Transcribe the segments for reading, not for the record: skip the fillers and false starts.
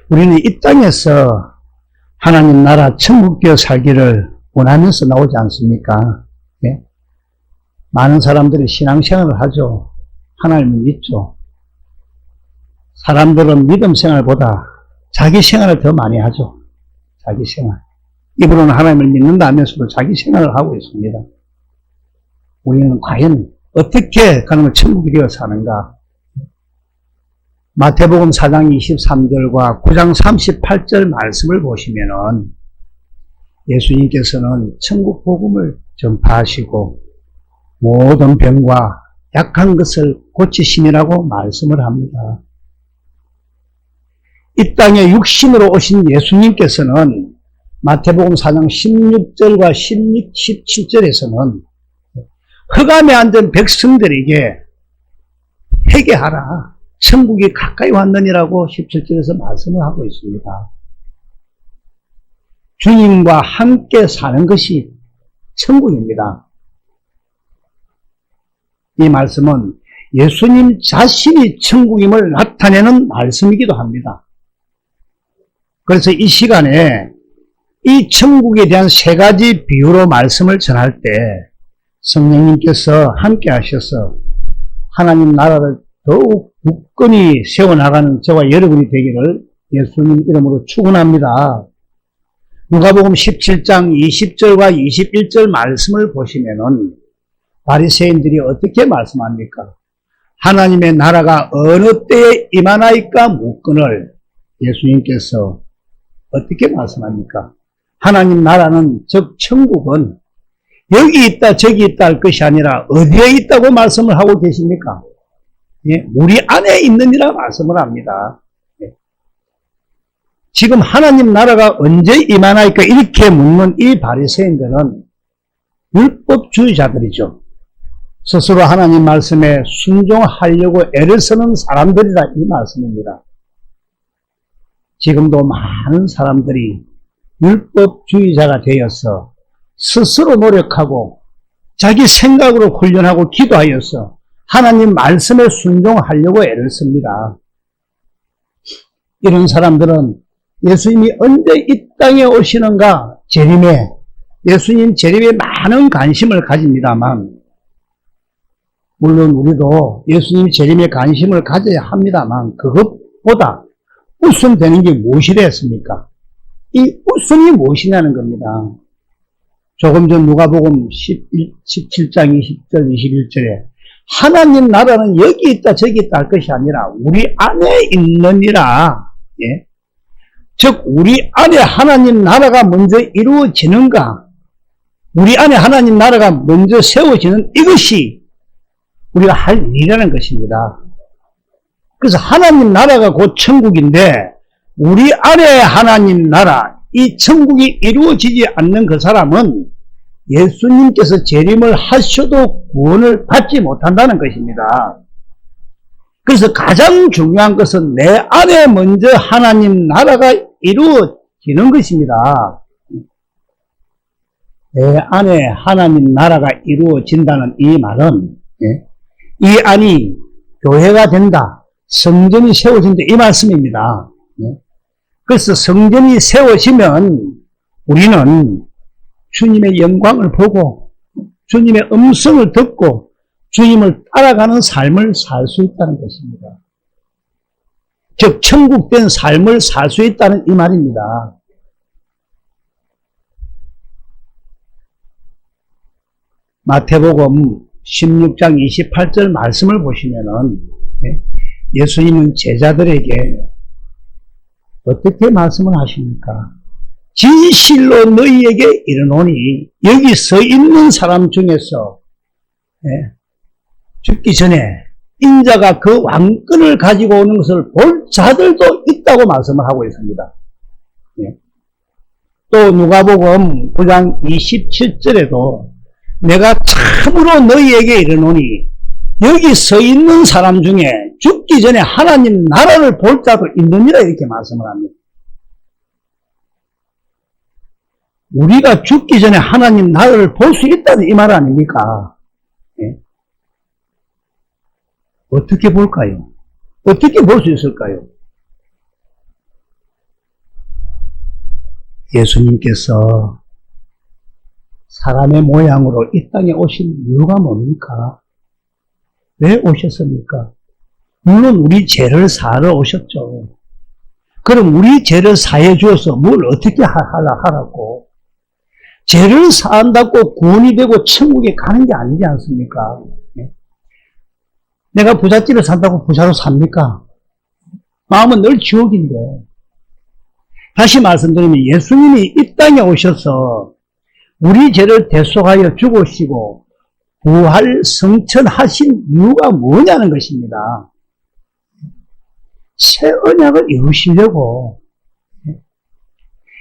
우리는 이 땅에서 하나님 나라 천국되어 살기를 원하면서 나오지 않습니까? 예? 많은 사람들이 신앙생활을 하죠. 하나님을 믿죠. 사람들은 믿음 생활보다 자기 생활을 더 많이 하죠. 자기 생활. 입으로는 하나님을 믿는다 하면서도 자기 생활을 하고 있습니다. 우리는 과연 어떻게 그러면 천국이 되어 사는가? 마태복음 4장 23절과 9장 38절 말씀을 보시면은 예수님께서는 천국 복음을 전파하시고 모든 병과 약한 것을 고치심이라고 말씀을 합니다. 이 땅에 육신으로 오신 예수님께서는 마태복음 4장 16절과 17절에서는 흑암에 앉은 백성들에게 회개하라. 천국이 가까이 왔느니라고 17절에서 말씀을 하고 있습니다. 주님과 함께 사는 것이 천국입니다. 이 말씀은 예수님 자신이 천국임을 나타내는 말씀이기도 합니다. 그래서 이 시간에 이 천국에 대한 세 가지 비유로 말씀을 전할 때 성령님께서 함께 하셔서 하나님 나라를 더욱 굳건히 세워나가는 저와 여러분이 되기를 예수님 이름으로 축원합니다. 누가복음 17장 20절과 21절 말씀을 보시면은 바리새인들이 어떻게 말씀합니까? 하나님의 나라가 어느 때에 임하나이까 묻거늘 예수님께서 어떻게 말씀합니까? 하나님 나라는 즉 천국은 여기 있다 저기 있다 할 것이 아니라 어디에 있다고 말씀을 하고 계십니까? 예, 우리 안에 있느니라 말씀을 합니다. 예. 지금 하나님 나라가 언제 임하나이까 이렇게 묻는 이 바리새인들은 율법주의자들이죠. 스스로 하나님 말씀에 순종하려고 애를 쓰는 사람들이라 이 말씀입니다. 지금도 많은 사람들이 율법주의자가 되어서 스스로 노력하고 자기 생각으로 훈련하고 기도하여서 하나님 말씀에 순종하려고 애를 씁니다. 이런 사람들은 예수님이 언제 이 땅에 오시는가 재림에 예수님 재림에 많은 관심을 가집니다만 물론 우리도 예수님 재림에 관심을 가져야 합니다만 그것보다 우선되는 게 무엇이랬습니까? 이 우선이 무엇이냐는 겁니다. 조금 전 누가복음 17장 20절 21절에 하나님 나라는 여기 있다 저기 있다 할 것이 아니라 우리 안에 있느니라. 예? 즉 우리 안에 하나님 나라가 먼저 이루어지는가 우리 안에 하나님 나라가 먼저 세워지는 이것이 우리가 할 일이라는 것입니다. 그래서 하나님 나라가 곧 천국인데 우리 안에 하나님 나라 이 천국이 이루어지지 않는 그 사람은 예수님께서 재림을 하셔도 구원을 받지 못한다는 것입니다. 그래서 가장 중요한 것은 내 안에 먼저 하나님 나라가 이루어지는 것입니다. 내 안에 하나님 나라가 이루어진다는 이 말은 이 안이 교회가 된다, 성전이 세워진다 이 말씀입니다. 그래서 성전이 세워지면 우리는 주님의 영광을 보고 주님의 음성을 듣고 주님을 따라가는 삶을 살 수 있다는 것입니다. 즉 천국된 삶을 살 수 있다는 이 말입니다. 마태복음 16장 28절 말씀을 보시면은 예수님은 제자들에게 어떻게 말씀을 하십니까? 진실로 너희에게 이르노니 여기 서 있는 사람 중에서 죽기 전에 인자가 그 왕권을 가지고 오는 것을 볼 자들도 있다고 말씀을 하고 있습니다. 또 누가복음 9장 27절에도 내가 참으로 너희에게 이르노니 여기 서 있는 사람 중에 죽기 전에 하나님 나라를 볼 자도 있느니라 이렇게 말씀을 합니다. 우리가 죽기 전에 하나님 나라를 볼 수 있다는 이 말 아닙니까? 예? 어떻게 볼까요? 어떻게 볼 수 있을까요? 예수님께서 사람의 모양으로 이 땅에 오신 이유가 뭡니까? 왜 오셨습니까? 물론 우리 죄를 사하러 오셨죠. 그럼 우리 죄를 사해 주어서 뭘 어떻게 하라고? 죄를 사한다고 구원이 되고 천국에 가는 게 아니지 않습니까? 내가 부잣집에 산다고 부자로 삽니까? 마음은 늘 지옥인데. 다시 말씀드리면 예수님이 이 땅에 오셔서 우리 죄를 대속하여 죽으시고 부활 성천하신 이유가 뭐냐는 것입니다. 새 언약을 이루시려고.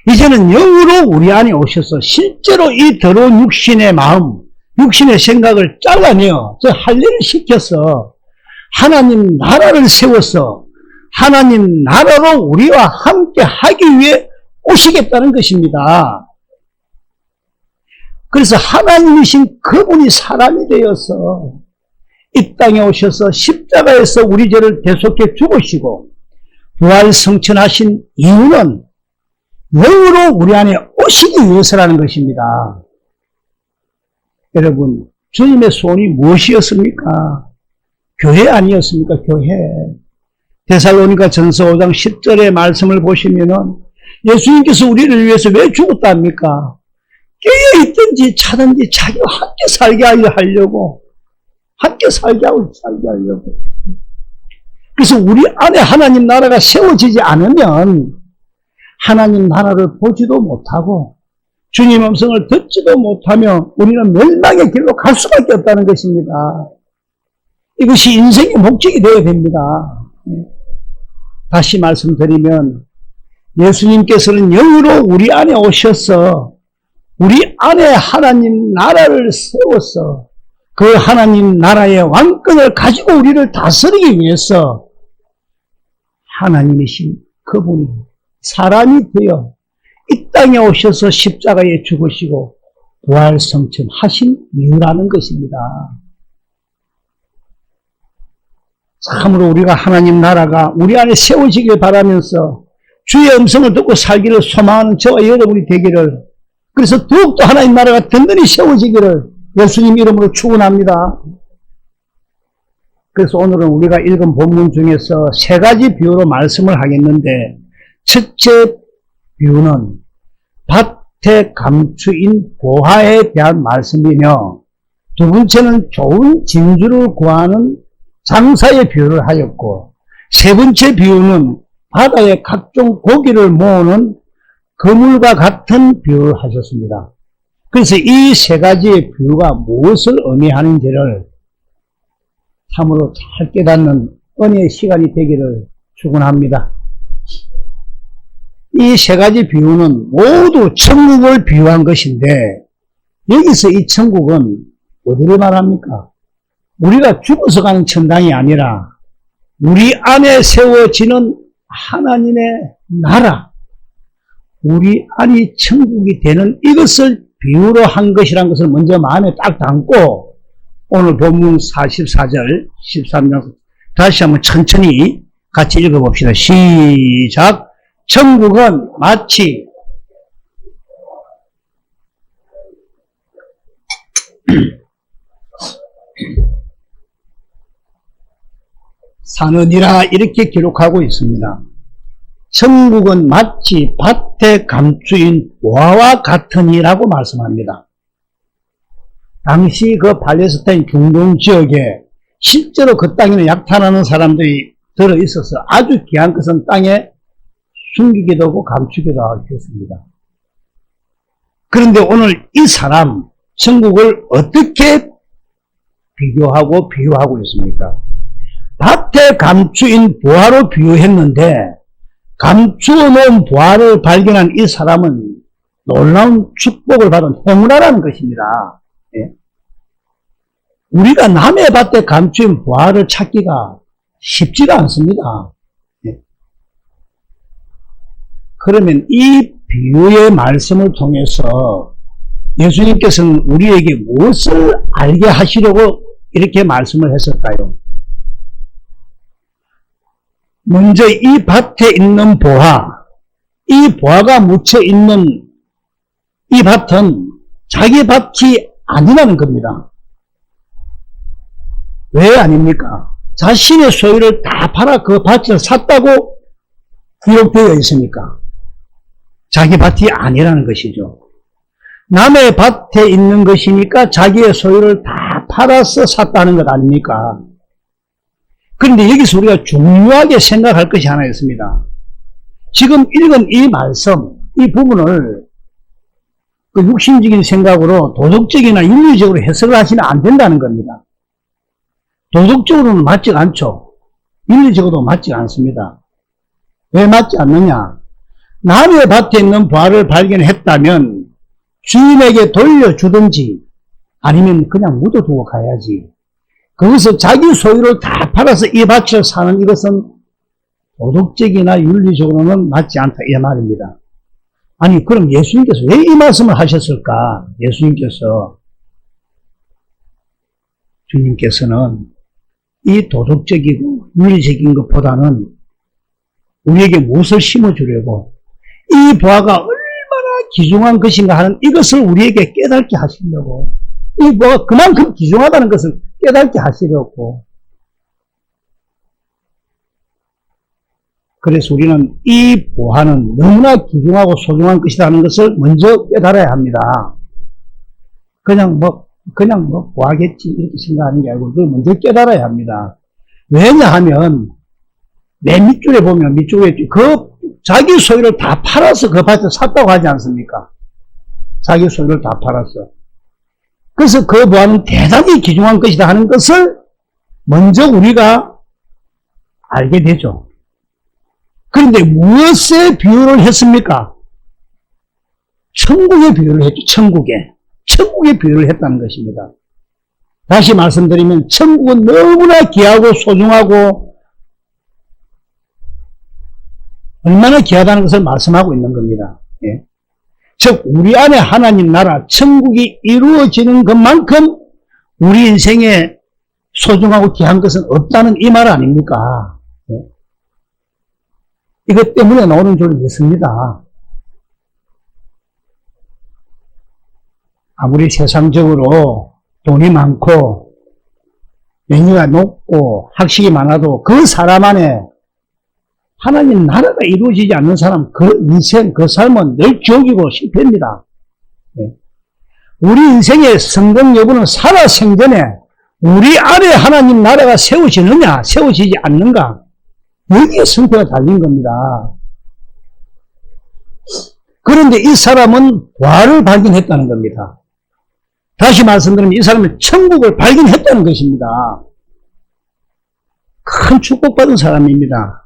이제는 영으로 우리 안에 오셔서 실제로 이 더러운 육신의 마음, 육신의 생각을 잘라내어 할례를 시켜서 하나님 나라를 세워서 하나님 나라로 우리와 함께 하기 위해 오시겠다는 것입니다. 그래서 하나님이신 그분이 사람이 되어서 이 땅에 오셔서 십자가에서 우리 죄를 대속해 죽으시고 부활 성천하신 이유는 영으로 우리 안에 오시기 위해서라는 것입니다. 여러분, 주님의 소원이 무엇이었습니까? 교회 아니었습니까? 교회. 데살로니가 전서 5장 10절의 말씀을 보시면은 예수님께서 우리를 위해서 왜 죽었답니까? 깨어있든지 차든지 자기와 함께 살게 하려고. 함께 살게 하려고. 그래서 우리 안에 하나님 나라가 세워지지 않으면 하나님 나라를 보지도 못하고 주님 음성을 듣지도 못하며 우리는 멸망의 길로 갈 수밖에 없다는 것입니다. 이것이 인생의 목적이 되어야 됩니다. 다시 말씀드리면 예수님께서는 영으로 우리 안에 오셔서 우리 안에 하나님 나라를 세워서 그 하나님 나라의 왕권을 가지고 우리를 다스리기 위해서 하나님이신 그분이 사람이 되어 이 땅에 오셔서 십자가에 죽으시고 부활성천하신 이유라는 것입니다. 참으로 우리가 하나님 나라가 우리 안에 세워지길 바라면서 주의 음성을 듣고 살기를 소망하는 저와 여러분이 되기를, 그래서 더욱더 하나님 나라가 든든히 세워지기를 예수님 이름으로 축원합니다. 그래서 오늘은 우리가 읽은 본문 중에서 세 가지 비유로 말씀을 하겠는데, 첫째 비유는 밭에 감추인 보화에 대한 말씀이며, 두 번째는 좋은 진주를 구하는 장사의 비유를 하였고, 세 번째 비유는 바다에 각종 고기를 모으는 그물과 같은 비유를 하셨습니다. 그래서 이 세 가지의 비유가 무엇을 의미하는지를 참으로 잘 깨닫는 은혜의 시간이 되기를 축원합니다. 이 세 가지 비유는 모두 천국을 비유한 것인데, 여기서 이 천국은 어디를 말합니까? 우리가 죽어서 가는 천당이 아니라 우리 안에 세워지는 하나님의 나라, 우리 안이 천국이 되는 이것을 비유로 한 것이라는 것을 먼저 마음에 딱 담고 오늘 본문 44절 13장 다시 한번 천천히 같이 읽어봅시다. 시작. 천국은 마치 산언이라 이렇게 기록하고 있습니다. 천국은 마치 밭에 감추인 보화와 같으니라고 말씀합니다. 당시 그 팔레스타인 중동 지역에 실제로 그 땅에는 약탈하는 사람들이 들어 있어서 아주 귀한 것은 땅에 숨기기도 하고 감추기도 하겠습니다. 그런데 오늘 이 사람 천국을 어떻게 비유하고 있습니까? 밭에 감추인 보화로 비유했는데, 감추어 놓은 보화를 발견한 이 사람은 놀라운 축복을 받은 행운아라는 것입니다. 예? 우리가 남의 밭에 감추인 보화를 찾기가 쉽지가 않습니다. 예? 그러면 이 비유의 말씀을 통해서 예수님께서는 우리에게 무엇을 알게 하시려고 이렇게 말씀을 했을까요? 먼저 이 밭에 있는 보화, 이 보화가 묻혀 있는 이 밭은 자기 밭이 아니라는 겁니다. 왜 아닙니까? 자신의 소유를 다 팔아 그 밭을 샀다고 기록되어 있으니까 자기 밭이 아니라는 것이죠. 남의 밭에 있는 것이니까 자기의 소유를 다 팔아서 샀다는 것 아닙니까? 그런데 여기서 우리가 중요하게 생각할 것이 하나 있습니다. 지금 읽은 이 말씀, 이 부분을 그 육신적인 생각으로 도덕적이나 윤리적으로 해석을 하시면 안 된다는 겁니다. 도덕적으로는 맞지 않죠. 윤리적으로도 맞지 않습니다. 왜 맞지 않느냐? 남의 밭에 있는 보화를 발견했다면 주인에게 돌려주든지 아니면 그냥 묻어두고 가야지. 거기서 자기 소유를 다 팔아서 이 밭을 사는 이것은 도덕적이나 윤리적으로는 맞지 않다 이 말입니다. 아니 그럼 예수님께서 왜 이 말씀을 하셨을까? 주님께서는 이 도덕적이고 윤리적인 것보다는 우리에게 무엇을 심어주려고 이 보화가 얼마나 귀중한 것인가 하는 이것을 우리에게 깨닫게 하시려고 이 보화가 그만큼 귀중하다는 것을 깨닫게 하시려고 그래서 우리는 이 보화는 너무나 귀중하고 소중한 것이라는 것을 먼저 깨달아야 합니다. 그냥 보화겠지 이렇게 생각하는 게 아니고 그걸 먼저 깨달아야 합니다. 왜냐하면 내 밑줄에 보면 그 자기 소유를 다 팔아서 그 밭을 샀다고 하지 않습니까? 자기 소유를 다 팔았어. 그래서 그 보화는 대단히 귀중한 것이다 하는 것을 먼저 우리가 알게 되죠. 그런데 무엇에 비유를 했습니까? 천국에 비유를 했죠. 천국에 비유를 했다는 것입니다. 다시 말씀드리면 천국은 너무나 귀하고 소중하고 얼마나 귀하다는 것을 말씀하고 있는 겁니다. 예. 즉 우리 안에 하나님 나라 천국이 이루어지는 것만큼 우리 인생에 소중하고 귀한 것은 없다는 이 말 아닙니까? 예. 이것 때문에 나오는 줄을 믿습니다. 아무리 세상적으로 돈이 많고 명예가 높고 학식이 많아도 그 사람 안에 하나님 나라가 이루어지지 않는 사람, 그 인생, 그 삶은 늘 지옥이고 실패입니다. 우리 인생의 성공 여부는 살아생전에 우리 안에 하나님 나라가 세워지느냐, 세워지지 않는가, 여기에 승패가 달린 겁니다. 그런데 이 사람은 보화를 발견했다는 겁니다. 다시 말씀드리면 이 사람은 천국을 발견했다는 것입니다. 큰 축복받은 사람입니다.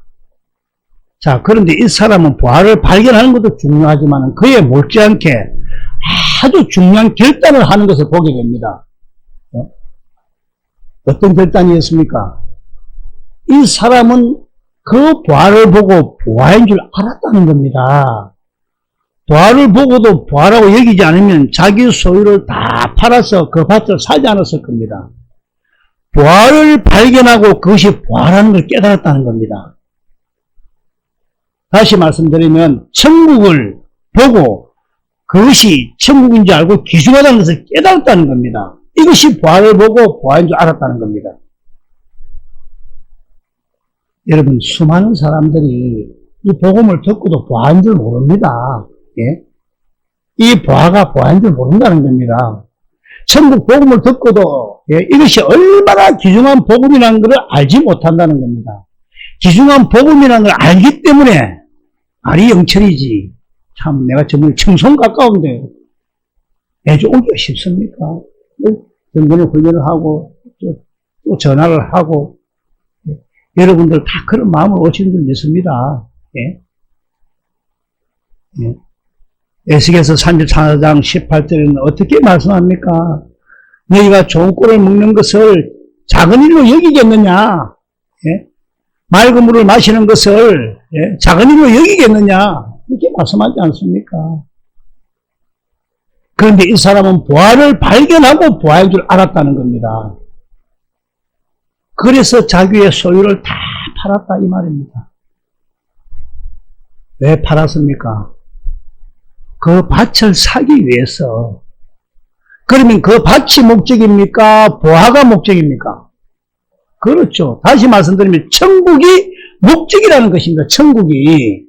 자, 그런데 이 사람은 보화를 발견하는 것도 중요하지만 그에 못지않게 아주 중요한 결단을 하는 것을 보게 됩니다. 어떤 결단이었습니까? 이 사람은 그 보화를 보고 보화인 줄 알았다는 겁니다. 보화를 보고도 보화라고 여기지 않으면 자기 소유를 다 팔아서 그 밭을 사지 않았을 겁니다. 보화를 발견하고 그것이 보화라는 걸 깨달았다는 겁니다. 다시 말씀드리면 천국을 보고 그것이 천국인지 알고 귀중하다는 것을 깨달았다는 겁니다. 이것이 보화를 보고 보화인 줄 알았다는 겁니다. 여러분, 수많은 사람들이 이 복음을 듣고도 보화인 줄 모릅니다. 예? 이 보화가 보화인 줄 모른다는 겁니다. 천국 복음을 듣고도 이것이 얼마나 귀중한 복음이라는 것을 알지 못한다는 겁니다. 귀중한 복음이라는 걸 알기 때문에 말이 영철이지. 참 내가 정말 청송 가까운데 매주 오기가 쉽습니까? 정전에 훈련을 하고 또 전화를 하고 여러분들 다 그런 마음으로 오시는 줄 믿습니다. 예? 예. 에스겔서 34장 18절에는 어떻게 말씀합니까? 너희가 좋은 꿀을 먹는 것을 작은 일로 여기겠느냐? 예? 맑은 물을 마시는 것을 작은 일로 여기겠느냐? 이렇게 말씀하지 않습니까? 그런데 이 사람은 보화를 발견하고 보화인 줄 알았다는 겁니다. 그래서 자기의 소유를 다 팔았다 이 말입니다. 왜 팔았습니까? 그 밭을 사기 위해서. 그러면 그 밭이 목적입니까? 보화가 목적입니까? 그렇죠. 다시 말씀드리면 천국이 목적이라는 것입니다. 천국이.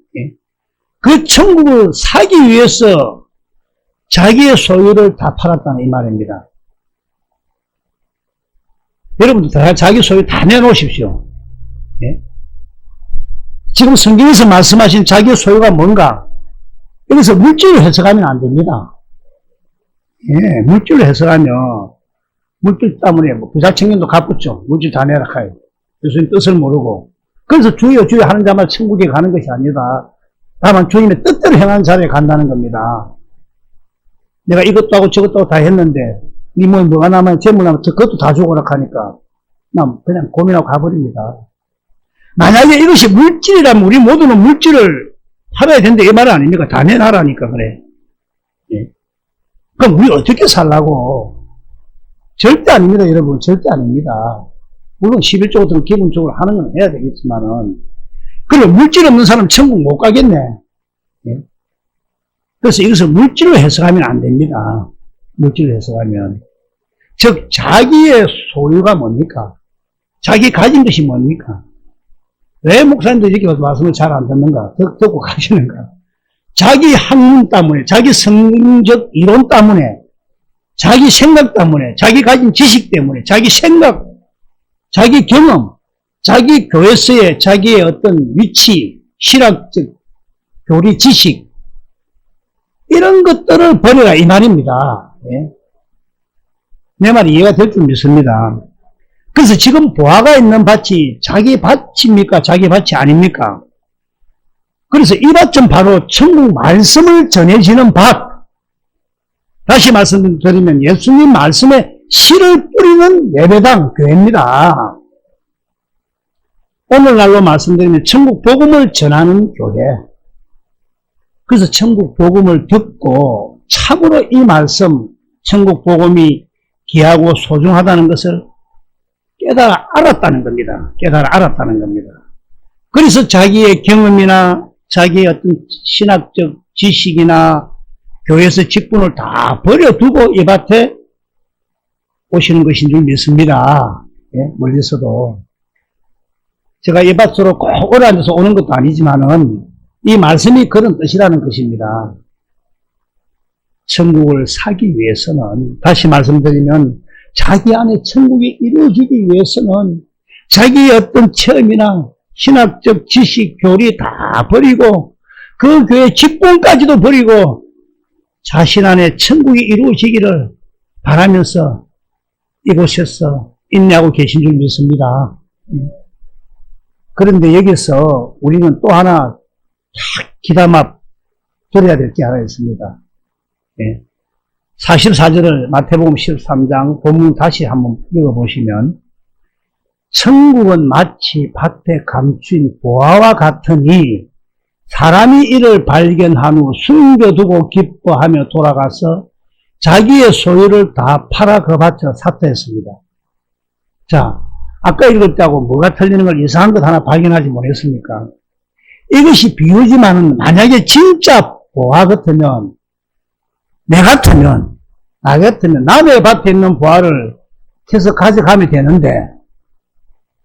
그 천국을 사기 위해서 자기의 소유를 다 팔았다는 이 말입니다. 여러분도 다 자기 소유 다 내놓으십시오. 예? 지금 성경에서 말씀하신 자기 소유가 뭔가? 여기서 물질을 해석하면 안 됩니다. 예, 물질을 해석하면 물질 때문에 뭐 부자청년도 갚았죠. 물질 다 내라 카요. 예수님 뜻을 모르고. 그래서 주여 주여 하는 자만 천국에 가는 것이 아니다. 다만 주님의 뜻대로 행하는 자리에 간다는 겁니다. 내가 이것도 하고 저것도 하고 다 했는데 니 뭐가 남아요? 재물 남아요? 그것도 다 주고라 하니까 난 그냥 고민하고 가버립니다. 만약에 이것이 물질이라면 우리 모두는 물질을 팔아야 된다 이 말은 아닙니까? 다 내놔라니까 그래. 예. 그럼 우리 어떻게 살라고? 절대 아닙니다, 여러분. 절대 아닙니다. 물론 11조 같은 기본적으로 하는 건 해야 되겠지만은 그럼 물질 없는 사람 천국 못 가겠네. 예? 그래서 이것을 물질로 해석하면 안 됩니다. 물질로 해석하면. 즉 자기의 소유가 뭡니까? 자기 가진 것이 뭡니까? 왜 목사님들이 이렇게 말씀을 잘 안 듣는가? 듣고 가시는가? 자기 학문 때문에, 자기 성적 이론 때문에, 자기 생각 때문에, 자기 가진 지식 때문에, 자기 생각, 자기 경험, 자기 교회에서의 자기의 어떤 위치, 실학적, 교리 지식, 이런 것들을 버려라 이 말입니다. 예? 내 말이 이해가 될 줄 믿습니다. 그래서 지금 보화가 있는 밭이 자기 밭입니까? 자기 밭이 아닙니까? 그래서 이 밭은 바로 천국 말씀을 전해지는 밭. 다시 말씀드리면 예수님 말씀에 씨를 뿌리는 예배당, 교회입니다. 오늘날로 말씀드리면 천국 복음을 전하는 교회. 그래서 천국 복음을 듣고 참으로 이 말씀, 천국 복음이 귀하고 소중하다는 것을 깨달아 알았다는 겁니다. 깨달아 알았다는 겁니다. 그래서 자기의 경험이나 자기의 어떤 신학적 지식이나 교회에서 직분을 다 버려두고 이 밭에 오시는 것인 줄 믿습니다. 예? 멀리서도. 제가 이 밭으로 꼭 오래 앉아서 오는 것도 아니지만은 이 말씀이 그런 뜻이라는 것입니다. 천국을 사기 위해서는, 다시 말씀드리면 자기 안에 천국이 이루어지기 위해서는 자기의 어떤 체험이나 신학적 지식, 교리 다 버리고 그 교회 직분까지도 버리고 자신 안에 천국이 이루어지기를 바라면서 이곳에서 인내하고 계신 줄 믿습니다. 그런데 여기서 우리는 또 하나 기담아 들어야 될 게 하나 있습니다. 44절을 마태복음 13장 본문 다시 한번 읽어보시면 천국은 마치 밭에 감춘 보화와 같으니 사람이 이를 발견한 후 숨겨두고 기뻐하며 돌아가서 자기의 소유를 다 팔아 그 밭을 샀다 했습니다. 자, 아까 읽을 때하고 뭐가 틀리는 걸 이상한 것 하나 발견하지 못했습니까? 이것이 비유지만은 만약에 진짜 보화 같으면 나 같으면 남의 밭에 있는 보화를 캐서 가져가면 되는데,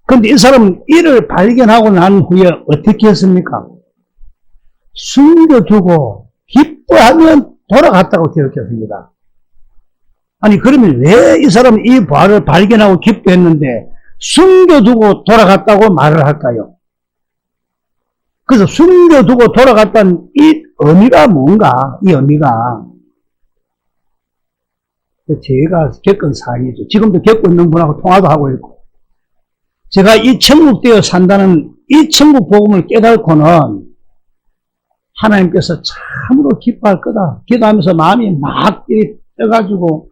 근데 이 사람은 이를 발견하고 난 후에 어떻게 했습니까? 숨겨두고 기뻐하면 돌아갔다고 기록했습니다. 아니 그러면 왜 이 사람은 이 보화를 발견하고 기뻐했는데 숨겨두고 돌아갔다고 말을 할까요? 그래서 숨겨두고 돌아갔다는 이 의미가 뭔가? 이 의미가 제가 겪은 사항이죠. 지금도 겪고 있는 분하고 통화도 하고 있고, 제가 이 천국되어 산다는 이 천국 복음을 깨닫고는 하나님께서 참으로 기뻐할 거다. 기도하면서 마음이 막 떠가지고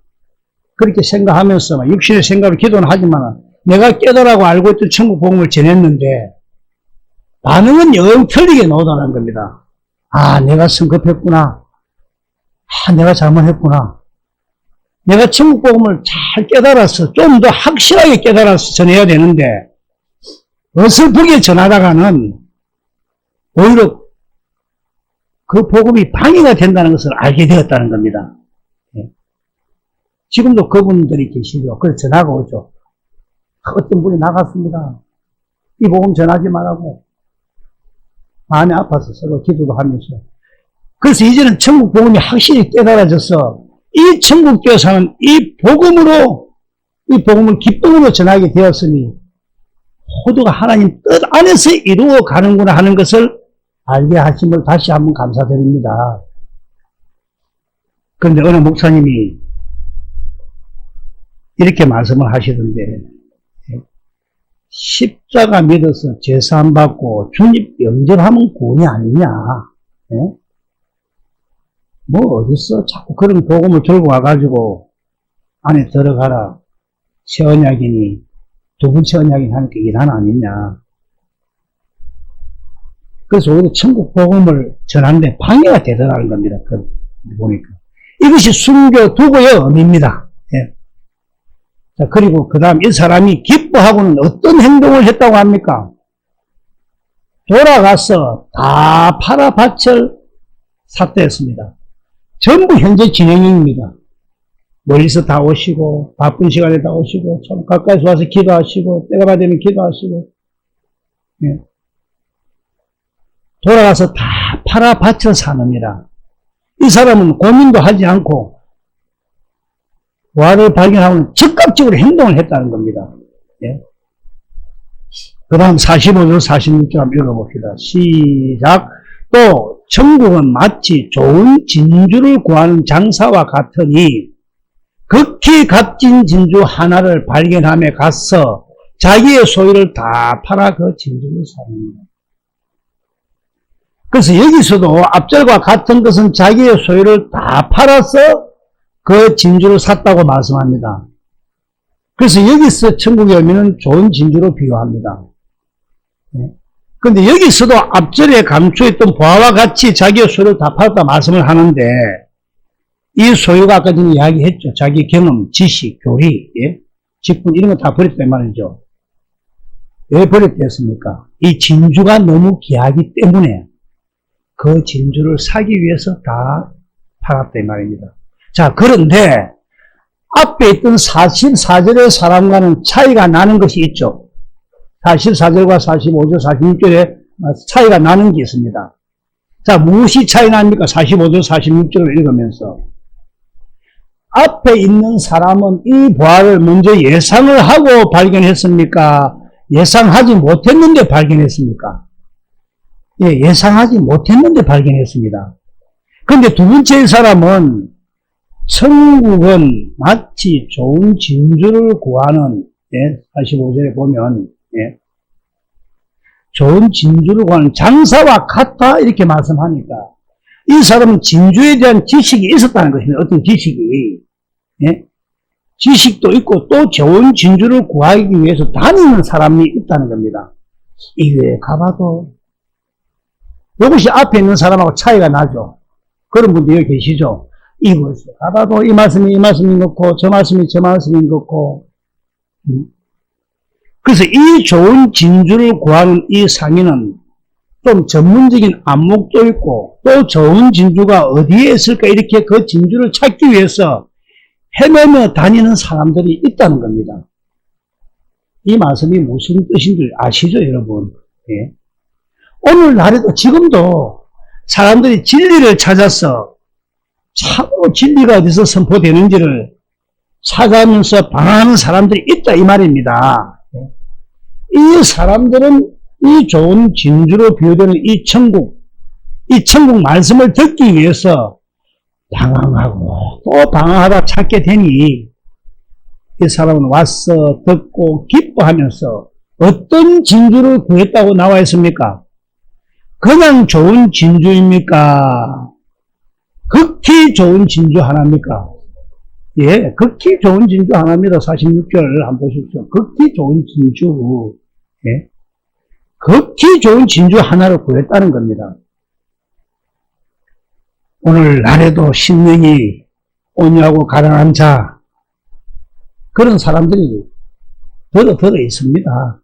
그렇게 생각하면서 막 육신의 생각으로 기도는 하지만 내가 깨달아고 알고 있던 천국 복음을 전했는데 반응은 영 틀리게 나오다는 겁니다. 아, 내가 성급했구나. 아, 내가 잘못했구나. 내가 천국 복음을 잘 깨달아서 좀 더 확실하게 깨달아서 전해야 되는데 어설프게 전하다가는 오히려 그 복음이 방해가 된다는 것을 알게 되었다는 겁니다. 예. 지금도 그분들이 계시죠. 그래서 전화가 오죠. 어떤 분이 나갔습니다. 이 복음 전하지 말라고. 마음이 아파서 서로 기도도 하면서. 그래서 이제는 천국 복음이 확실히 깨달아져서 이 천국 교사는 이 복음으로, 이 복음을 기쁨으로 전하게 되었으니 모두가 하나님 뜻 안에서 이루어 가는구나 하는 것을 알게 하심을 다시 한번 감사드립니다. 그런데 어느 목사님이 이렇게 말씀을 하시던데, 십자가 믿어서 제사함 받고 주님 영접하면 구원이 아니냐. 예? 뭐 어딨어? 자꾸 그런 복음을 들고 와가지고 안에 들어가라. 새 언약이니 두 번째 언약이니 하니까 이게 난 아니냐. 그래서 오히려 천국 복음을 전하는데 방해가 되더라는 겁니다. 보니까 이것이 순교 두고의 의미입니다. 예. 자, 그리고 그 다음 이 사람이 기뻐하고는 어떤 행동을 했다고 합니까? 돌아가서 다 팔아 밭을 샀대했습니다. 전부 현재 진행형입니다. 멀리서 다 오시고 바쁜 시간에 다 오시고 참 가까이서 와서 기도하시고 때가 받으면 기도하시고, 예. 돌아가서 다 팔아 밭을 사느니라. 이 사람은 고민도 하지 않고 부활을 발견하고는 즉각적으로 행동을 했다는 겁니다. 예. 그 다음 45절 46절 한번 읽어봅시다. 시작. 또 천국은 마치 좋은 진주를 구하는 장사와 같으니 극히 값진 진주 하나를 발견함에 가서 자기의 소유를 다 팔아 그 진주를 삽니다. 그래서 여기서도 앞절과 같은 것은 자기의 소유를 다 팔아서 그 진주를 샀다고 말씀합니다. 그래서 여기서 천국의 의미는 좋은 진주로 비유합니다. 그런데 여기서도 앞절에 감추했던 보아와 같이 자기의 소유를 다 팔았다 말씀을 하는데, 이 소유가 아까 전에 이야기했죠. 자기 경험, 지식, 교리, 예? 직분 이런 거 다 버렸단 말이죠. 왜 버렸겠습니까? 이 진주가 너무 귀하기 때문에 그 진주를 사기 위해서 다 팔았다 이 말입니다. 자, 그런데 앞에 있던 44절의 사람과는 차이가 나는 것이 있죠. 44절과 45절, 46절에 차이가 나는 게 있습니다. 자, 무엇이 차이 납니까? 45절, 46절을 읽으면서. 앞에 있는 사람은 이 부활을 먼저 예상을 하고 발견했습니까? 예상하지 못했는데 발견했습니까? 예, 예상하지 못했는데 발견했습니다. 그런데 두 번째 사람은 천국은 마치 좋은 진주를 구하는, 예, 45절에 보면, 예, 좋은 진주를 구하는 장사와 같다 이렇게 말씀하니까 이 사람은 진주에 대한 지식이 있었다는 것입니다. 어떤 지식이, 예? 지식도 있고 또 좋은 진주를 구하기 위해서 다니는 사람이 있다는 겁니다. 이게 가봐도 이것이 앞에 있는 사람하고 차이가 나죠. 그런 분들 여기 계시죠. 이것을 가봐도 이 말씀이 그렇고 저 말씀이 그렇고, 그래서 이 좋은 진주를 구하는 이 상인은 좀 전문적인 안목도 있고 또 좋은 진주가 어디에 있을까 이렇게 그 진주를 찾기 위해서 헤매며 다니는 사람들이 있다는 겁니다. 이 말씀이 무슨 뜻인지 아시죠, 여러분? 예. 오늘날에도 지금도 사람들이 진리를 찾아서 참으로 진리가 어디서 선포되는지를 찾아가면서 방황하는 사람들이 있다 이 말입니다. 이 사람들은 이 좋은 진주로 비유되는 이 천국 말씀을 듣기 위해서 방황하고 또 방황하다 찾게 되니 이 사람은 와서 듣고 기뻐하면서 어떤 진주를 구했다고 나와 있습니까? 그냥 좋은 진주입니까? 극히 좋은 진주 하나입니까? 예, 극히 좋은 진주 하나입니다. 46절 한번 보십시오. 극히 좋은 진주, 예, 극히 좋은 진주 하나를 구했다는 겁니다. 오늘날에도 신명이 온유하고 가난한 자, 그런 사람들이 들어 있습니다.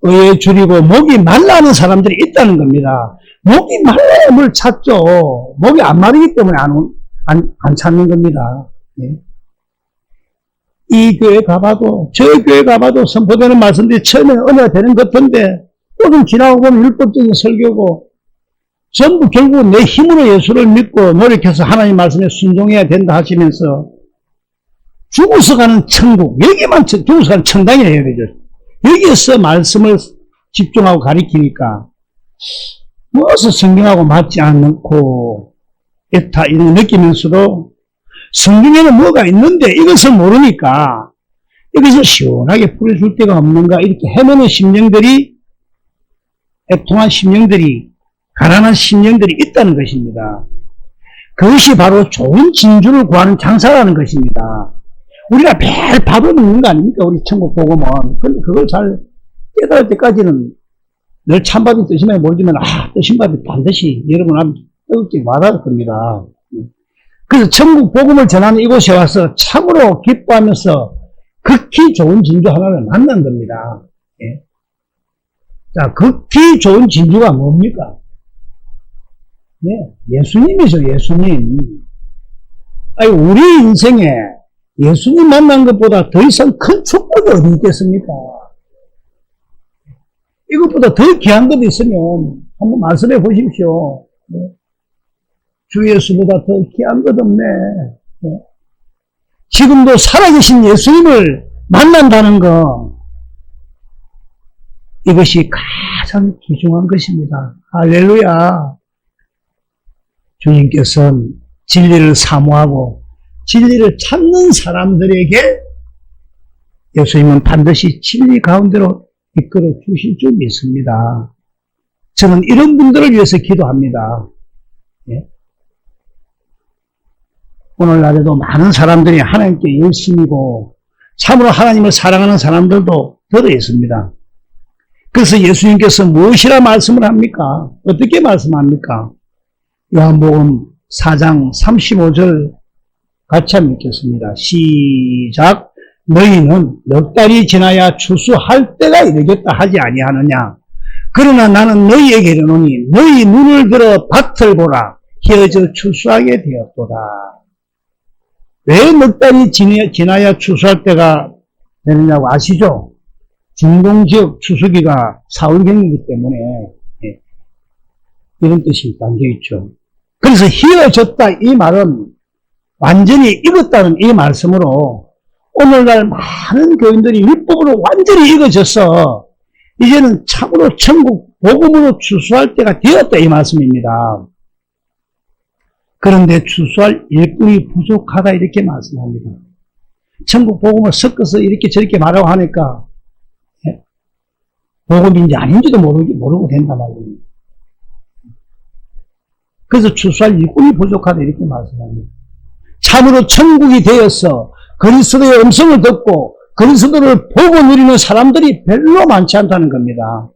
의에 줄이고 목이 말라하는 사람들이 있다는 겁니다. 목이 말라야 뭘 찾죠. 목이 안 마르기 때문에 안 찾는 겁니다. 예. 이 교회 가봐도, 저 교회 가봐도 선포되는 말씀들이 처음에는 은혜가 되는 것 같은데, 조금 지나고 보면 율법적인 설교고, 전부 결국 내 힘으로 예수를 믿고 노력해서 하나님 말씀에 순종해야 된다 하시면서, 죽어서 가는 천국, 여기만 죽어서 가는 천당이라 해야 되죠. 여기에서 말씀을 집중하고 가리키니까, 무엇을 성경하고 맞지 않고, 에타 이런 거 느끼면서도, 성경에는 뭐가 있는데 이것을 모르니까 이것을 시원하게 풀어줄 데가 없는가 이렇게 헤매는 심령들이 애통한 심령들이 가난한 심령들이 있다는 것입니다. 그것이 바로 좋은 진주를 구하는 장사라는 것입니다. 우리가 매일 밥을 먹는 거 아닙니까? 우리 천국 복음은. 근데 그걸 잘 깨달을 때까지는 늘 찬밥이 뜨시면 모르지만 뜨신 밥이 반드시 여러분 앞에 뜨겁게 와닿을 겁니다. 그래서 천국 복음을 전하는 이곳에 와서 참으로 기뻐하면서 극히 좋은 진주 하나를 만난 겁니다. 예. 자, 극히 좋은 진주가 뭡니까? 예, 예수님이죠, 예수님. 아니, 우리 인생에 예수님 만난 것보다 더 이상 큰 축복이 어디 있겠습니까? 이것보다 더 귀한 것도 있으면 한번 말씀해 보십시오. 예. 주 예수보다 더 귀한 것 없네. 지금도 살아계신 예수님을 만난다는 거, 이것이 가장 귀중한 것입니다. 할렐루야. 주님께서는 진리를 사모하고 진리를 찾는 사람들에게 예수님은 반드시 진리 가운데로 이끌어 주실 줄 믿습니다. 저는 이런 분들을 위해서 기도합니다. 예? 오늘날에도 많은 사람들이 하나님께 열심이고 참으로 하나님을 사랑하는 사람들도 들어 있습니다. 그래서 예수님께서 무엇이라 말씀을 합니까? 어떻게 말씀합니까? 요한복음 4장 35절 같이 한번 읽겠습니다. 시작. 너희는 넉 달이 지나야 추수할 때가 이르겠다 하지 아니하느냐. 그러나 나는 너희에게 이르노니 너희 눈을 들어 밭을 보라. 휘어져 추수하게 되었도다. 왜 넉 달이 지나야 추수할 때가 되느냐고 아시죠? 중동지역 추수기가 사월경이기 때문에 이런 뜻이 담겨있죠. 그래서 휘어졌다 이 말은 완전히 익었다는 이 말씀으로 오늘날 많은 교인들이 율법으로 완전히 익어져서 이제는 참으로 천국 복음으로 추수할 때가 되었다 이 말씀입니다. 그런데 추수할 일꾼이 부족하다 이렇게 말씀합니다. 천국 복음을 섞어서 이렇게 저렇게 말하고 하니까 복음인지 아닌지도 모르고 된단 말입니다. 그래서 추수할 일꾼이 부족하다 이렇게 말씀합니다. 참으로 천국이 되어서 그리스도의 음성을 듣고 그리스도를 보고 누리는 사람들이 별로 많지 않다는 겁니다.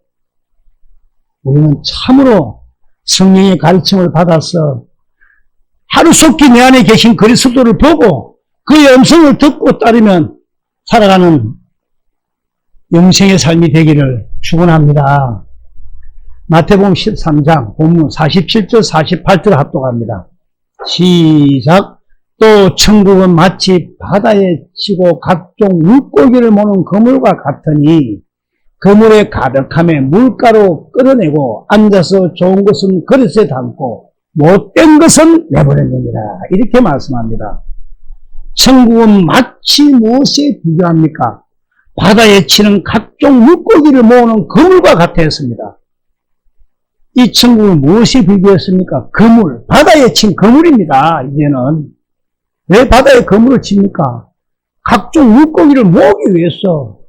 우리는 참으로 성령의 가르침을 받아서 하루속히 내 안에 계신 그리스도를 보고 그의 음성을 듣고 따르면 살아가는 영생의 삶이 되기를 축원합니다. 마태복음 13장 본문 47절 48절 합독합니다. 시작. 또 천국은 마치 바다에 치고 각종 물고기를 모는 그물과 같으니 그물의 가득함에 물가로 끌어내고 앉아서 좋은 것은 그릇에 담고 못된 것은 내버렸느니라. 이렇게 말씀합니다. 천국은 마치 무엇에 비교합니까? 바다에 치는 각종 물고기를 모으는 그물과 같아 했습니다. 이 천국은 무엇에 비교했습니까? 그물, 바다에 친 그물입니다. 이제는 왜 바다에 그물을 칩니까? 각종 물고기를 모으기 위해서.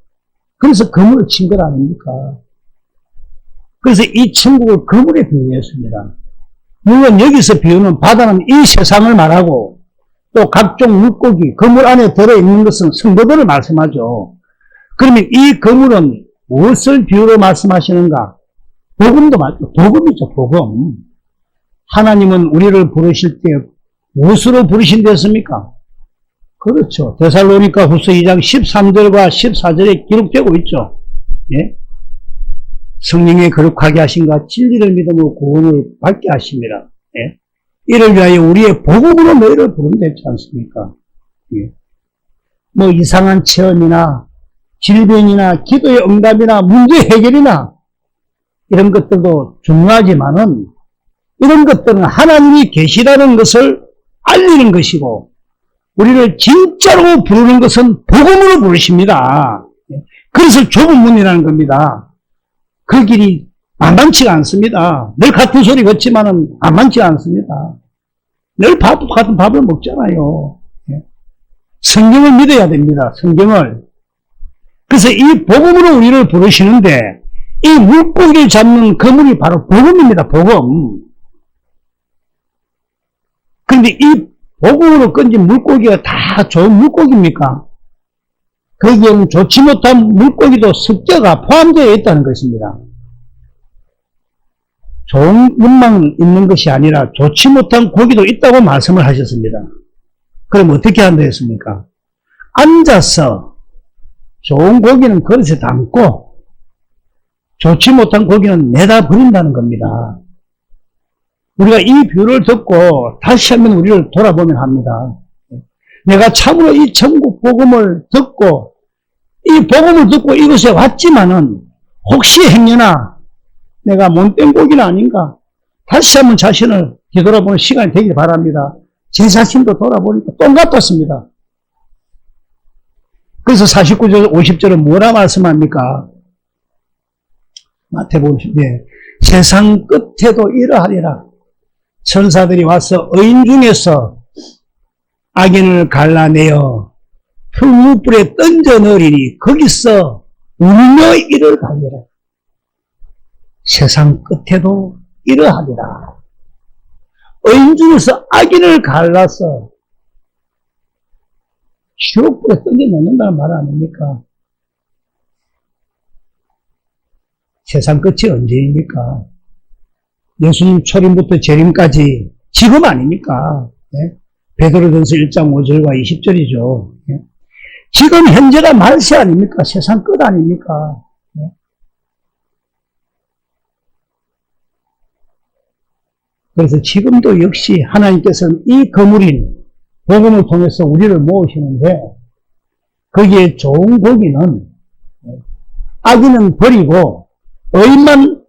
그래서 그물을 친 것 아닙니까? 그래서 이 천국을 그물에 비유했습니다. 물론 여기서 비유는 바다는 이 세상을 말하고 또 각종 물고기, 그물 안에 들어있는 것은 성도들을 말씀하죠. 그러면 이 그물은 무엇을 비유로 말씀하시는가? 복음도 맞죠. 복음이죠, 복음. 하나님은 우리를 부르실 때 무엇으로 부르신댔습니까? 그렇죠. 데살로니가 후서 2장 13절과 14절에 기록되고 있죠. 예? 성령의 거룩하게 하신가 진리를 믿음으로 구원을 받게 하십니다. 예? 이를 위하여 우리의 복음으로 너희를 부르면 되지 않습니까? 예. 뭐 이상한 체험이나 질병이나 기도의 응답이나 문제 해결이나 이런 것들도 중요하지만은 이런 것들은 하나님이 계시다는 것을 알리는 것이고 우리를 진짜로 부르는 것은 복음으로 부르십니다. 그래서 좁은 문이라는 겁니다. 그 길이 만만치가 않습니다. 늘 같은 소리 걷지만은 만만치가 않습니다. 늘 같은 밥을 먹잖아요. 성경을 믿어야 됩니다. 성경을. 그래서 이 복음으로 우리를 부르시는데 이 물고기를 잡는 그물이 바로 복음입니다. 복음. 그런데 이 복음으로 건진 물고기가 다 좋은 물고기입니까? 거기에는 좋지 못한 물고기도 습격가 포함되어 있다는 것입니다. 좋은 것만 있는 것이 아니라 좋지 못한 고기도 있다고 말씀을 하셨습니다. 그럼 어떻게 한다 했습니까? 앉아서 좋은 고기는 그릇에 담고 좋지 못한 고기는 내다 버린다는 겁니다. 우리가 이 비유를 듣고 다시 한번 우리를 돌아보면 합니다. 내가 참으로 이 천국 복음을 듣고 이 복음을 듣고 이곳에 왔지만은 혹시 행여나 내가 못된 고기는 아닌가 다시 한번 자신을 뒤돌아보는 시간이 되길 바랍니다. 제 자신도 돌아보니까 똑같았습니다. 그래서 49절 50절은 뭐라 말씀합니까? 마태복음 10에 세상 끝에도 이러하리라. 천사들이 와서 의인 중에서 악인을 갈라내어 풀무불에 던져 넣으리니 거기서 울며 이를 갈리라. 세상 끝에도 이러하리라. 의인 중에서 악인을 갈라서 지옥불에 던져 넣는다는 말 아닙니까? 세상 끝이 언제입니까? 예수님 초림부터 재림까지 지금 아닙니까? 네? 베드로전서 1장 5절과 20절이죠. 네? 지금 현재가 말세 아닙니까? 세상 끝 아닙니까? 네? 그래서 지금도 역시 하나님께서는 이 거물인 복음을 통해서 우리를 모으시는데 거기에 좋은 고기는 악인은 버리고 의인만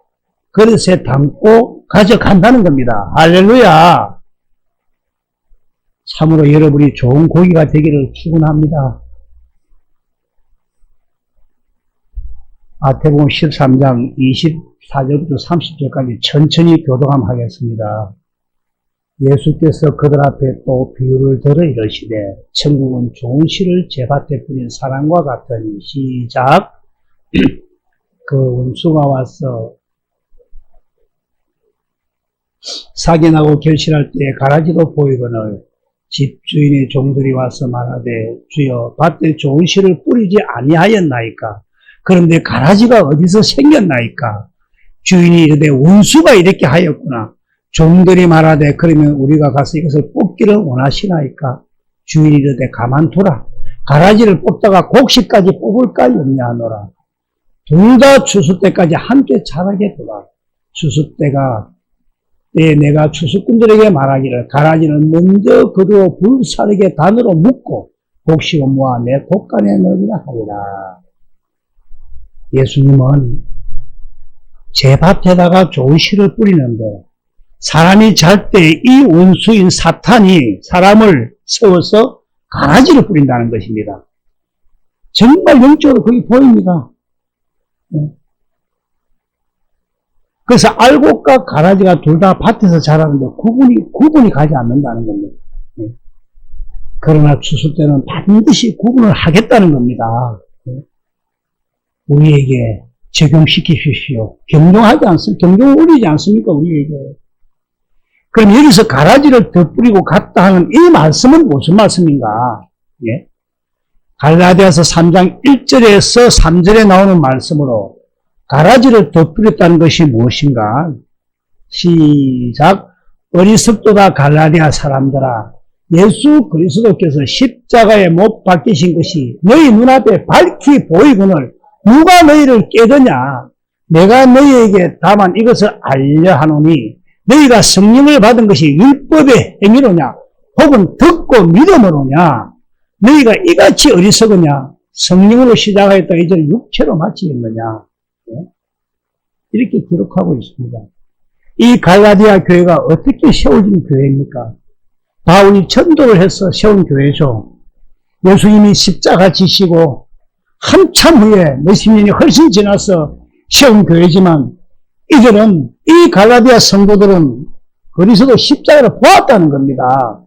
그릇에 담고 가져간다는 겁니다. 할렐루야. 참으로 여러분이 좋은 고기가 되기를 축원합니다. 마태복음 13장 24절부터 30절까지 천천히 교독하겠습니다. 예수께서 그들 앞에 또 비유를 들어 이르시되 천국은 좋은 씨를 제밭에 뿌린 사람과 같으니 시작. 그 원수가 와서 사견하고 결실할 때에 가라지도 보이거늘 집주인의 종들이 와서 말하되 주여 밭에 좋은 씨를 뿌리지 아니하였나이까? 그런데 가라지가 어디서 생겼나이까? 주인이 이르되 원수가 이렇게 하였구나. 종들이 말하되 그러면 우리가 가서 이것을 뽑기를 원하시나이까? 주인이 이르되 가만두라. 가라지를 뽑다가 곡식까지 뽑을까 염려하노라. 둘 다 추수 때까지 함께 자라게 두라. 추수 때가 내가 추수꾼들에게 말하기를 가라지는 먼저 거두어 불사르게 단으로 묶고 곡식은 모아 내 곡간에 넣으리라 하리라. 예수님은 제 밭에다가 좋은 씨를 뿌리는데 사람이 잘 때 이 원수인 사탄이 사람을 세워서 가라지를 뿌린다는 것입니다. 정말 영적으로 그게 보입니다. 그래서 알곡과 가라지가 둘 다 밭에서 자라는데 구분이 가지 않는다는 겁니다. 그러나 추수 때는 반드시 구분을 하겠다는 겁니다. 우리에게 적용시키십시오. 경종하지 않습니까? 경종을 울리지 않습니까? 우리에게. 그럼 여기서 가라지를 더 뿌리고 갔다 하는 이 말씀은 무슨 말씀인가? 예? 갈라디아서 3장 1절에서 3절에 나오는 말씀으로 가라지를 더 뿌렸다는 것이 무엇인가? 시작. 어리석도다 갈라디아 사람들아, 예수 그리스도께서 십자가에 못 박히신 것이 너희 눈앞에 밝히 보이거늘 누가 너희를 깨드냐? 내가 너희에게 다만 이것을 알려 하노니 너희가 성령을 받은 것이 율법의 행위로냐 혹은 듣고 믿음으로냐 너희가 이같이 어리석으냐 성령으로 시작하였다 이제 육체로 마치겠느냐 이렇게 기록하고 있습니다. 이 갈라디아 교회가 어떻게 세워진 교회입니까? 바울이 전도를 해서 세운 교회죠. 예수님이 십자가 지시고 한참 후에 몇십 년이 훨씬 지나서 세운 교회지만 이들은 이 갈라디아 성도들은 그리스도 십자가를 보았다는 겁니다.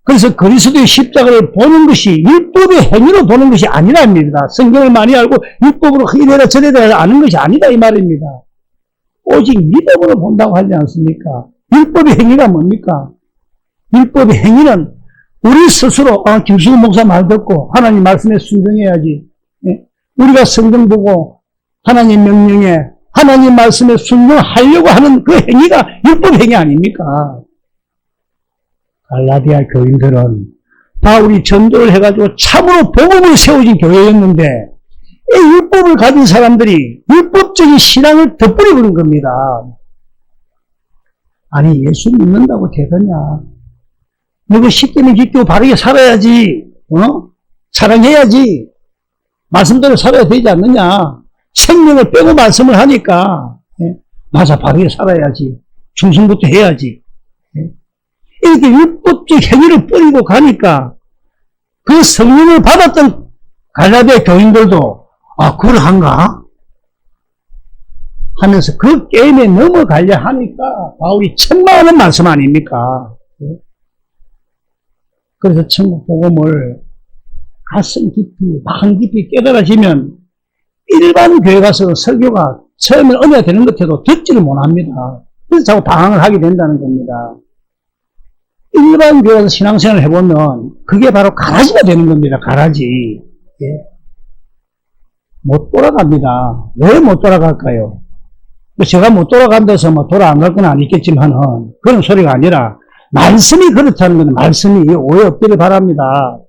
그래서 그리스도의 십자가를 보는 것이 율법의 행위로 보는 것이 아니랍니다. 성경을 많이 알고 율법으로 이래라 저래라 아는 것이 아니다 이 말입니다. 오직 믿음으로 본다고 하지 않습니까? 율법의 행위가 뭡니까? 율법의 행위는 우리 스스로 김수근 목사 말 듣고 하나님 말씀에 순종해야지. 우리가 성경 보고 하나님 명령에 하나님 말씀에 순종하려고 하는 그 행위가 율법 행위 아닙니까? 갈라디아 교인들은 바울이 전도를 해가지고 참으로 복음을 세워진 교회였는데 이 율법을 가진 사람들이 율법적인 신앙을 덧뿌려 버린 겁니다. 아니 예수 믿는다고 되겠냐? 너가 십계명 지키고 바르게 살아야지, 사랑해야지, 말씀대로 살아야 되지 않느냐? 생명을 빼고 말씀을 하니까, 맞아, 바르게 살아야지, 충성부터 해야지. 이렇게 율법적 행위를 뿌리고 가니까, 그 성령을 받았던 갈라디아 교인들도, 그러한가? 하면서 그 게임에 넘어가려 하니까, 바울이 천만원 말씀 아닙니까? 그래서 천국 복음을 가슴 깊이, 마음 깊이 깨달아지면 일반 교회 가서 설교가 처음에 은혜가 되는 것 같아도 듣지를 못합니다. 그래서 자꾸 방황을 하게 된다는 겁니다. 일반 교회 가서 신앙생활을 해보면 그게 바로 가라지가 되는 겁니다. 가라지. 못 돌아갑니다. 왜 못 돌아갈까요? 제가 못 돌아간다서 돌아 안 갈 건 아니겠지만은 그런 소리가 아니라 말씀이 그렇다는 것은 말씀이 오해 없기를 바랍니다.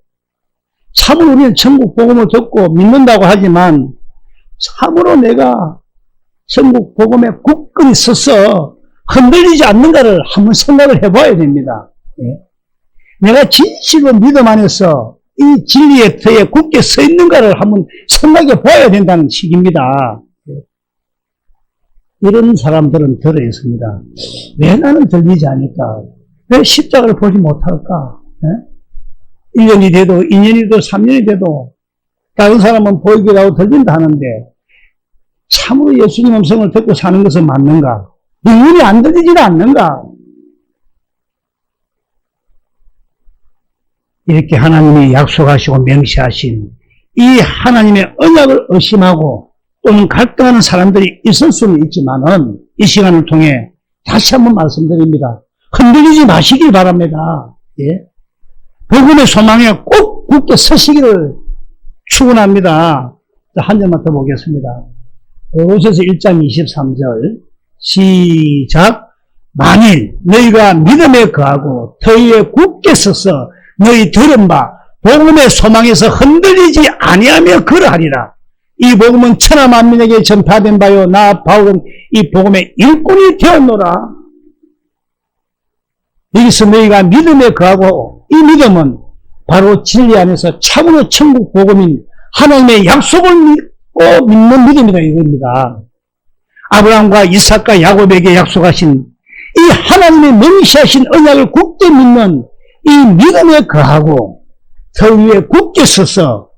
참으로 우리는 천국 복음을 듣고 믿는다고 하지만 참으로 내가 천국 복음에 굳건히 서서 흔들리지 않는가를 한번 생각을 해봐야 됩니다. 내가 진실로 믿음 안에서 이 진리의 터에 굳게 서 있는가를 한번 생각해 봐야 된다는 식입니다. 이런 사람들은 들어 있습니다. 왜 나는 들리지 않을까? 왜 십자가를 보지 못할까? 1년이 돼도 2년이 돼도 3년이 돼도 다른 사람은 보이기도 하고 들린다 하는데 참으로 예수님 음성을 듣고 사는 것은 맞는가? 영혼이 안 들리지는 않는가? 이렇게 하나님이 약속하시고 명시하신 이 하나님의 언약을 의심하고 또는 갈등하는 사람들이 있을 수는 있지만은 이 시간을 통해 다시 한번 말씀드립니다. 흔들리지 마시길 바랍니다. 복음의 소망에 꼭 굳게 서시기를 축원합니다. 한 절만 더 보겠습니다. 골로새서 1장 23절 시작. 만일 너희가 믿음에 거하고 터위에 굳게 서서 너희 들은 바 복음의 소망에서 흔들리지 아니하며 그러하리라. 이 복음은 천하 만민에게 전파된 바요 나 바울은 이 복음의 일꾼이 되었노라. 여기서 너희가 믿음에 거하고 이 믿음은 바로 진리 안에서 참으로 천국 복음인 하나님의 약속을 믿고 믿는 믿음이다 이겁니다. 아브라함과 이삭과 야곱에게 약속하신 이 하나님의 명시하신 언약을 굳게 믿는 이 믿음에 거하고 터 위에 굳게 서서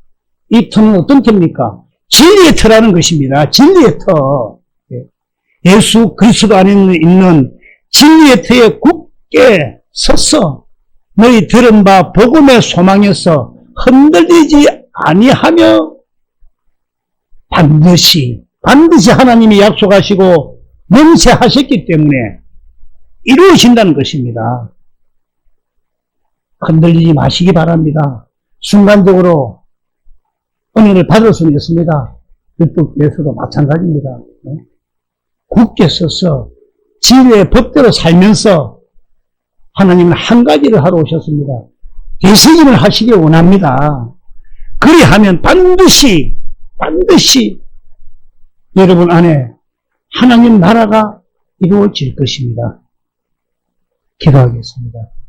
이 터는 어떤 터입니까? 진리의 터라는 것입니다. 진리의 터. 예수 그리스도 안에 있는 진리의 터에 굳게 서서 너희 들은 바 복음의 소망에서 흔들리지 아니하며 반드시 하나님이 약속하시고 명세하셨기 때문에 이루어진다는 것입니다. 흔들리지 마시기 바랍니다. 순간적으로 은혜를 받을 수는 있습니다. 율법에서도 마찬가지입니다. 굳게 서서 진리의 법대로 살면서 하나님은 한 가지를 하러 오셨습니다. 대승을 하시길 원합니다. 그리하면 반드시 여러분 안에 하나님 나라가 이루어질 것입니다. 기도하겠습니다.